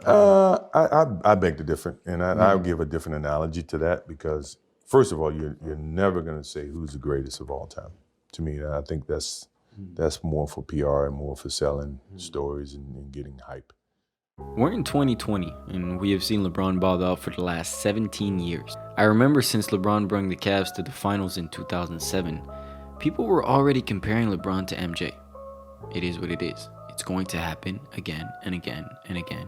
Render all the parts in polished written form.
I beg to differ, and I'll give a different analogy to that because, first of all, you're never going to say who's the greatest of all time. To me, I think that's more for PR and more for selling stories and getting hype. We're in 2020, and we have seen LeBron ball out for the last 17 years. I remember since LeBron brought the Cavs to the finals in 2007, people were already comparing LeBron to MJ. It is what it is. It's going to happen again and again and again,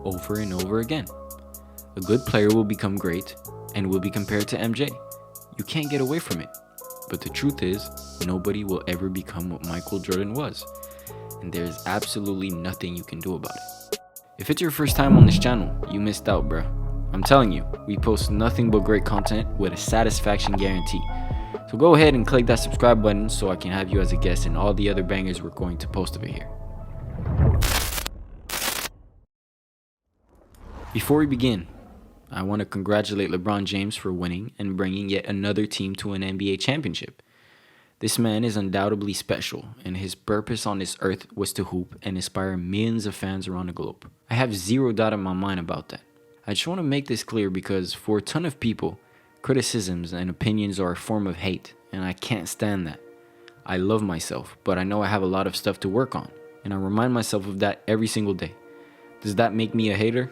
over and over again. A good player will become great and will be compared to MJ. You can't get away from it. But the truth is, nobody will ever become what Michael Jordan was, and there's absolutely nothing you can do about it. If it's your first time on this channel, you missed out, bro. I'm telling you, we post nothing but great content with a satisfaction guarantee. So go ahead and click that subscribe button so I can have you as a guest in all the other bangers we're going to post over here. Before we begin, I want to congratulate LeBron James for winning and bringing yet another team to an NBA championship. This man is undoubtedly special, and his purpose on this earth was to hoop and inspire millions of fans around the globe. I have zero doubt in my mind about that. I just want to make this clear because for a ton of people, criticisms and opinions are a form of hate, and I can't stand that. I love myself, but I know I have a lot of stuff to work on, and I remind myself of that every single day. Does that make me a hater?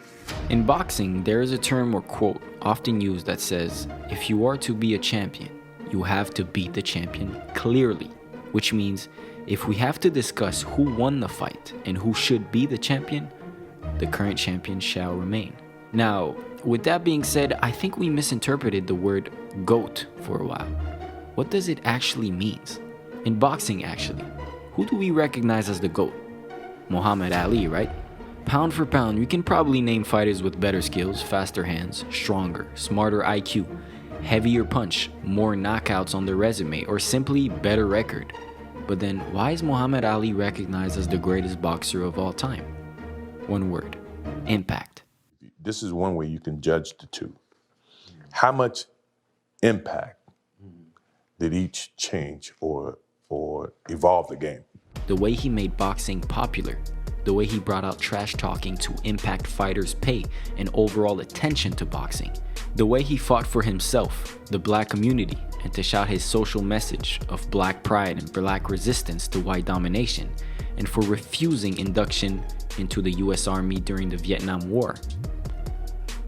In boxing, there is a term or quote often used that says, if you are to be a champion, you have to beat the champion clearly, which means if we have to discuss who won the fight and who should be the champion, the current champion shall remain. Now, with that being said, I think we misinterpreted the word GOAT for a while. What does it actually mean? In boxing, actually, who do we recognize as the GOAT? Muhammad Ali, right? Pound for pound, you can probably name fighters with better skills, faster hands, stronger, smarter IQ, heavier punch, more knockouts on their resume, or simply better record. But then, why is Muhammad Ali recognized as the greatest boxer of all time? One word: impact. This is one way you can judge the two. How much impact did each change or evolve the game? The way he made boxing popular, the way he brought out trash talking to impact fighters' pay and overall attention to boxing, the way he fought for himself, the black community, and to shout his social message of black pride and black resistance to white domination, and for refusing induction into the US Army during the Vietnam War.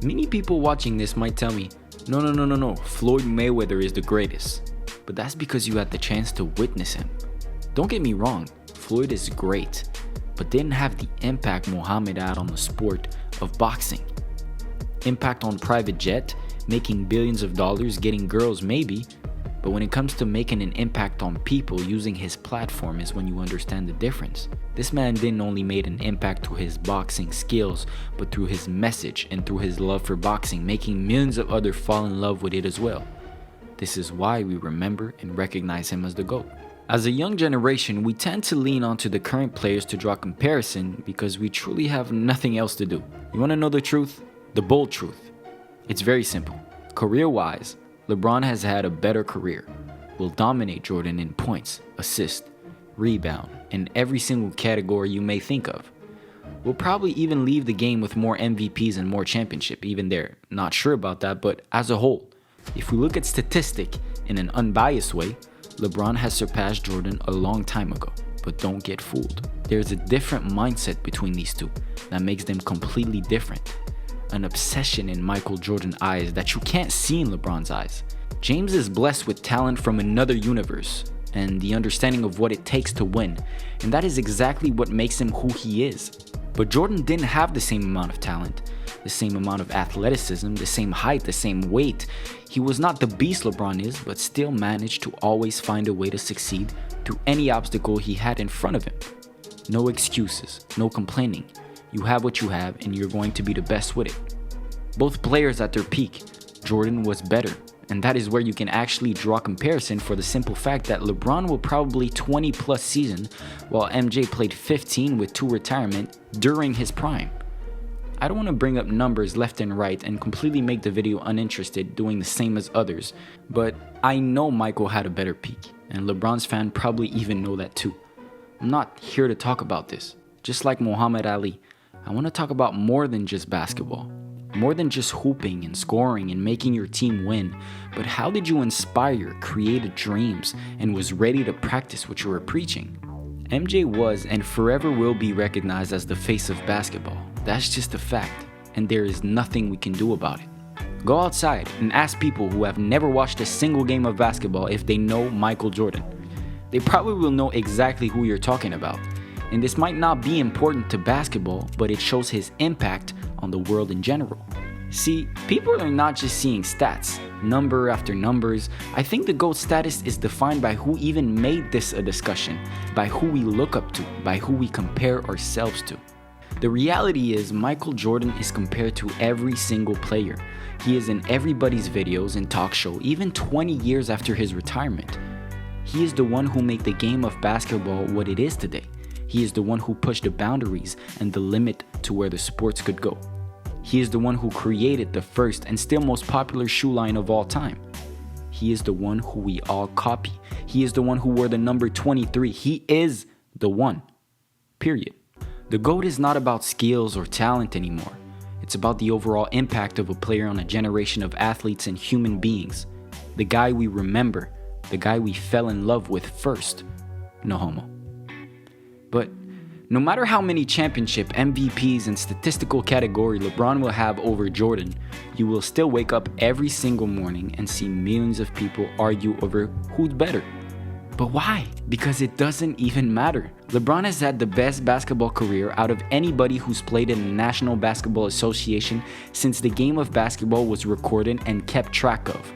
Many people watching this might tell me, no, Floyd Mayweather is the greatest. But that's because you had the chance to witness him. Don't get me wrong, Floyd is great, but didn't have the impact Muhammad had on the sport of boxing. Impact on private jet, making billions of dollars, getting girls maybe, but when it comes to making an impact on people using his platform is when you understand the difference. This man didn't only make an impact through his boxing skills, but through his message and through his love for boxing, making millions of others fall in love with it as well. This is why we remember and recognize him as the GOAT. As a young generation, we tend to lean onto the current players to draw comparison because we truly have nothing else to do. You want to know the truth? The bold truth. It's very simple. Career-wise, LeBron has had a better career, will dominate Jordan in points, assist, rebound, in every single category you may think of. Will probably even leave the game with more MVPs and more championship, even there. Not sure about that, but as a whole, if we look at statistic in an unbiased way, LeBron has surpassed Jordan a long time ago. But don't get fooled. There's a different mindset between these two that makes them completely different. An obsession in Michael Jordan's eyes that you can't see in LeBron's eyes. James is blessed with talent from another universe and the understanding of what it takes to win, and that is exactly what makes him who he is. But Jordan didn't have the same amount of talent, the same amount of athleticism, the same height, the same weight. He was not the beast LeBron is, but still managed to always find a way to succeed through any obstacle he had in front of him. No excuses, no complaining. You have what you have and you're going to be the best with it. Both players at their peak, Jordan was better, and that is where you can actually draw comparison for the simple fact that LeBron will probably 20 plus season while MJ played 15 with 2 retirement during his prime. I don't want to bring up numbers left and right and completely make the video uninterested doing the same as others, but I know Michael had a better peak, and LeBron's fan probably even know that too. I'm not here to talk about this. Just like Muhammad Ali, I want to talk about more than just basketball. More than just hooping and scoring and making your team win, but how did you inspire, created dreams, and was ready to practice what you were preaching? MJ was and forever will be recognized as the face of basketball. That's just a fact, and there is nothing we can do about it. Go outside and ask people who have never watched a single game of basketball if they know Michael Jordan. They probably will know exactly who you're talking about. And this might not be important to basketball, but it shows his impact on the world in general. See, people are not just seeing stats, number after numbers. I think the GOAT status is defined by who even made this a discussion, by who we look up to, by who we compare ourselves to. The reality is Michael Jordan is compared to every single player. He is in everybody's videos and talk show, even 20 years after his retirement. He is the one who made the game of basketball what it is today. He is the one who pushed the boundaries and the limit to where the sports could go. He is the one who created the first and still most popular shoe line of all time. He is the one who we all copy. He is the one who wore the number 23. He is the one. Period. The GOAT is not about skills or talent anymore. It's about the overall impact of a player on a generation of athletes and human beings. The guy we remember, the guy we fell in love with first. No homo. But no matter how many championship, MVPs, and statistical category LeBron will have over Jordan, you will still wake up every single morning and see millions of people argue over who's better. But why? Because it doesn't even matter. LeBron has had the best basketball career out of anybody who's played in the National Basketball Association since the game of basketball was recorded and kept track of.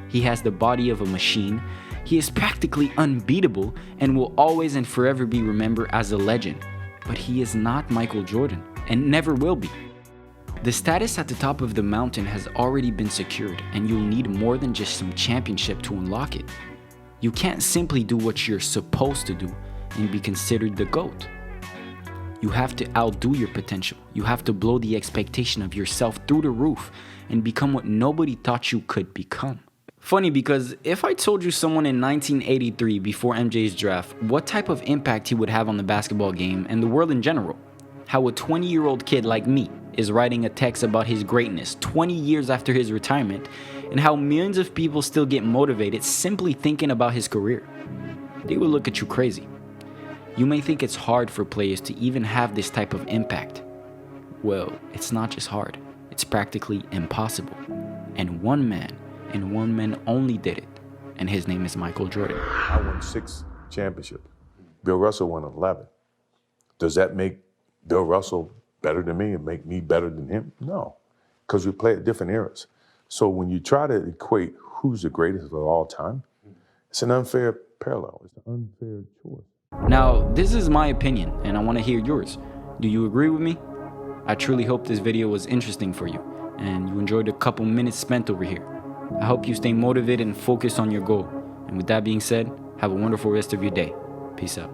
He has the body of a machine. He is practically unbeatable and will always and forever be remembered as a legend. But he is not Michael Jordan and never will be. The status at the top of the mountain has already been secured, and you'll need more than just some championship to unlock it. You can't simply do what you're supposed to do and be considered the GOAT. You have to outdo your potential. You have to blow the expectation of yourself through the roof and become what nobody thought you could become. Funny, because if I told you someone in 1983, before MJ's draft, what type of impact he would have on the basketball game and the world in general, how a 20-year-old kid like me is writing a text about his greatness 20 years after his retirement, and how millions of people still get motivated simply thinking about his career, they will look at you crazy. You may think it's hard for players to even have this type of impact. Well, it's not just hard, it's practically impossible. And one man only did it, and his name is Michael Jordan. I won 6 championships. Bill Russell won 11. Does that make Bill Russell better than me and make me better than him? No, because we play at different eras. So when you try to equate who's the greatest of all time, it's an unfair parallel. It's an unfair choice. Now, this is my opinion, and I want to hear yours. Do you agree with me? I truly hope this video was interesting for you, and you enjoyed a couple minutes spent over here. I hope you stay motivated and focused on your goal. And with that being said, have a wonderful rest of your day. Peace out.